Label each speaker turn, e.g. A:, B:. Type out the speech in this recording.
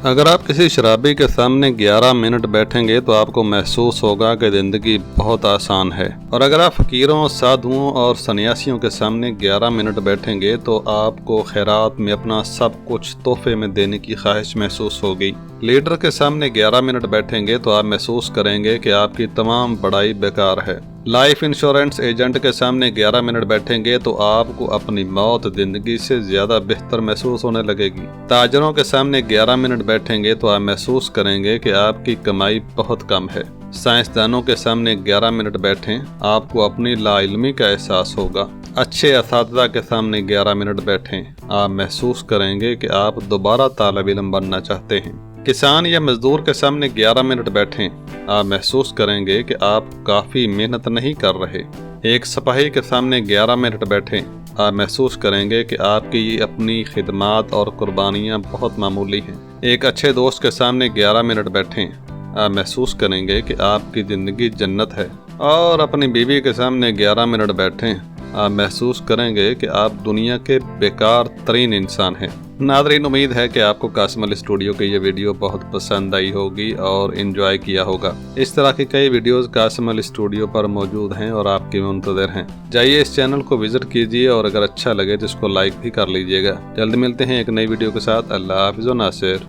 A: अगर आप किसी शराबी के सामने 11 मिनट बैठेंगे तो आपको महसूस होगा कि ज़िंदगी बहुत आसान है। और अगर आप फकीरों, साधुओं और सन्यासियों के सामने 11 मिनट बैठेंगे तो आपको खैरात में अपना सब कुछ तोहफे में देने की ख्वाहिश महसूस होगी। लीडर के सामने 11 मिनट बैठेंगे तो आप महसूस करेंगे कि आपकी तमाम बड़ाई बेकार है। लाइफ इंश्योरेंस एजेंट के सामने 11 मिनट बैठेंगे तो आपको अपनी मौत ज़िंदगी से ज़्यादा बेहतर महसूस होने लगेगी। ताजरों के सामने 11 मिनट बैठेंगे तो आप महसूस करेंगे कि आपकी कमाई बहुत कम है। साइंसदानों के सामने 11 मिनट बैठें, आपको अपनी लाइल्मी का एहसास होगा। अच्छे असातिज़ा के सामने 11 मिनट बैठें, आप महसूस करेंगे कि आप दोबारा तालिब इल्म बनना चाहते हैं। किसान या मजदूर के सामने 11 मिनट बैठें, आप महसूस करेंगे कि आप काफ़ी मेहनत नहीं कर रहे। एक सिपाही के सामने 11 मिनट बैठें, आप महसूस करेंगे कि आपकी अपनी खिदमत और कुर्बानियाँ बहुत मामूली हैं। एक अच्छे दोस्त के सामने 11 मिनट बैठें, आप महसूस करेंगे कि आपकी ज़िंदगी जन्नत है। और अपनी बीवी के सामने 11 मिनट बैठें, आप महसूस करेंगे कि आप दुनिया के बेकार तरीन इंसान हैं। नाज़रीन, उम्मीद है कि आपको कासिम अली स्टूडियो की ये वीडियो बहुत पसंद आई होगी और इन्जॉय किया होगा। इस तरह की कई वीडियोस कासिम अली स्टूडियो पर मौजूद हैं और आपके मुंतज़िर हैं। जाइए इस चैनल को विज़िट कीजिए और अगर अच्छा लगे तो इसको लाइक भी कर लीजिएगा। जल्द मिलते हैं एक नई वीडियो के साथ। अल्लाह हाफ़िज़ व नासिर।